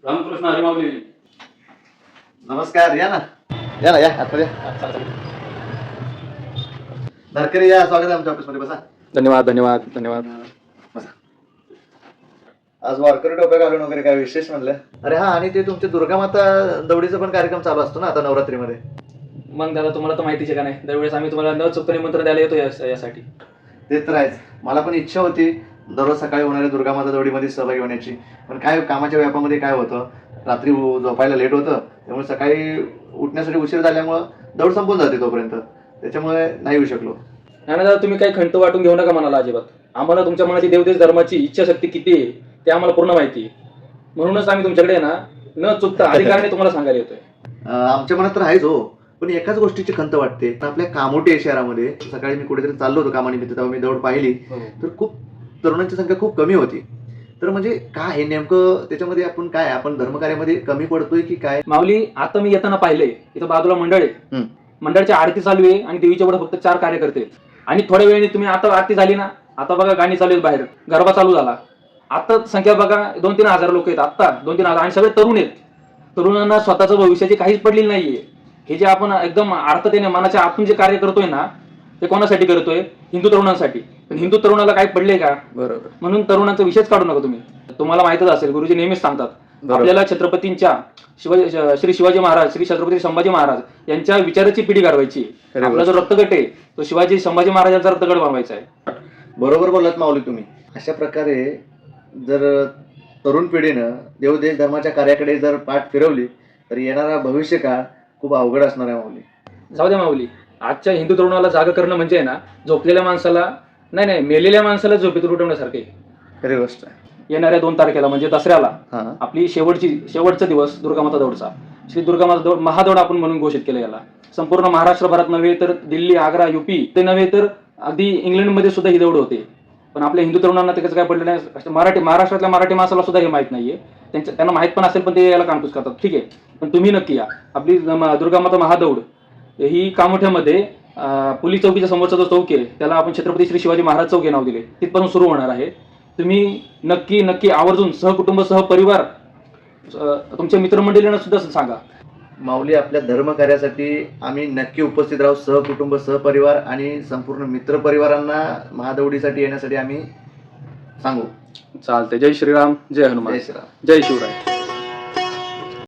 रामकृष्ण हरी माऊली. नमस्कार. या ना या ना या आता या धरकरी या. स्वागत आहे आमच्या ऑफिसमध्ये. बसा. धन्यवाद धन्यवाद धन्यवाद. बसा. आज वारकरी टोप्या घालून वगैरे काय विशेष म्हणलं? अरे हा, आणि ते तुमचे दुर्गामाता दौडीचा पण कार्यक्रम चालू असतो ना आता नवरात्रीमध्ये. मग दादा तुम्हाला तर माहितीच आहे का नाही, दरवेळेस आम्ही तुम्हाला न चुकता निमंत्रण द्यायला येतो यासाठी. ते तर आहेच. मला पण इच्छा होती दररोज सकाळी होणाऱ्या दुर्गामाता दौडीमध्ये सहभागी होण्याची, पण काय कामाच्या व्यापामध्ये काय होतं, रात्री झोपायला लेट होतं, त्यामुळे सकाळी उठण्यासाठी उशीर झाल्यामुळं दौड संपून जाते तोपर्यंत, त्याच्यामुळे नाही येऊ शकलो. नाही ना दादा, तुम्ही काही खंत वाटून घेऊ नका मनाला अजिबात. आम्हाला तुमच्या मनाची देवदेश धर्माची इच्छाशक्ती किती आहे ते आम्हाला पूर्ण माहिती आहे. म्हणूनच आम्ही तुमच्याकडे ना न चुकता अधिकाराने तुम्हाला सांगायला येतोय. आमच्या मनात तर आहेच हो, पण एकाच गोष्टीची खंत वाटते. आपल्या कामोटे या शहरामध्ये सकाळी मी कुठेतरी चाललो होतो कामानिमित्त, तेव्हा मी दौड पाहिली तर खूप तरुणांची संख्या खूप कमी होती. तर म्हणजे काय हे नेमकं त्याच्यामध्ये आपण काय, आपण धर्मकार्यामध्ये कमी पडतोय की काय? माऊली, आता मी येताना पाहिलंय इथं बाजूला मंडळ आहे, मंडळाची आरती चालू आहे आणि देवीच्या पुढे फक्त 4 कार्यकर्ते आहेत. आणि थोड्या वेळाने तुम्ही आता आरती झाली ना, आता बघा गाणी चालू आहेत, बाहेर गरबा चालू झाला. आता संख्या बघा 2-3 हजार लोक आहेत, आता 2-3 हजार, आणि सगळे तरुण आहेत. तरुणांना स्वतःच्या भविष्याची काहीच पडलेली नाहीये. हे जे आपण एकदम अर्थतेने मनाच्या आतून जे कार्य करतोय ना, ते कोणासाठी करतोय? हिंदू तरुणांसाठी. पण हिंदू तरुणाला काय पडले का? बरोबर. म्हणून तरुणांचा विषयच काढू नका तुम्ही. तुम्हाला माहितच असेल, गुरुजी नेहमीच सांगतात आपल्याला छत्रपतींच्या श्री शिवाजी महाराज, श्री छत्रपती संभाजी महाराज यांच्या विचाराची पिढी घडवायची. आपला जो रक्तगट आहे तो शिवाजी संभाजी महाराजांचा रक्तगट बनवायचा आहे. बरोबर बोललात माऊली तुम्ही. अशा प्रकारे जर तरुण पिढीनं देवदेश धर्माच्या कार्याकडे जर पाठ फिरवली तर येणारा भविष्य काळ खूप अवघड असणार आहे माऊली. जाऊ द्या माऊली, आजच्या हिंदू तरुणाला जागा करणं म्हणजे ना, झोपलेल्या माणसाला नाही मेलेल्या माणसाला झोपेतून उठवण्यासारखे. खरी गोष्ट आहे. येणाऱ्या 2 तारखेला म्हणजे दसऱ्याला आपली शेवटचा दिवस दुर्गामाता दौडचा, श्री दुर्गामाता दौड महादौड आपण म्हणून घोषित केलं. याला संपूर्ण महाराष्ट्रभरात नव्हे तर दिल्ली, आग्रा, युपी ते नव्हे तर अगदी इंग्लंडमध्ये सुद्धा ही दौड होते. पण आपल्या हिंदू तरुणांना त्याचं काय पडलं नाही. महाराष्ट्रातल्या मराठी माणसाला सुद्धा हे माहित नाहीये. त्यांना माहित पण असेल पण ते याला कामपूस करतात. ठीक आहे, पण तुम्ही नक्की या. आपली दुर्गामाता महादौड ही कामोठ्यामध्ये पोलीस चौकीच्या समोरचा जो चौक आहे त्याला आपण छत्रपती श्री शिवाजी महाराज चौक हे नाव दिले. तिथपासून सुरू होणार आहे. तुम्ही नक्की आवर्जून सहकुटुंब सहपरिवार तुमच्या मित्रमंडळींना सुद्धा सांगा. माऊली, आपल्या धर्म कार्यासाठी आम्ही नक्की उपस्थित राहू. सहकुटुंब सहपरिवार आणि संपूर्ण मित्रपरिवारांना महादौडीसाठी येण्यासाठी आम्ही सांगू. चालते. जय श्रीराम, जय हनुमान, जय श्रीराम, जय शिवराय.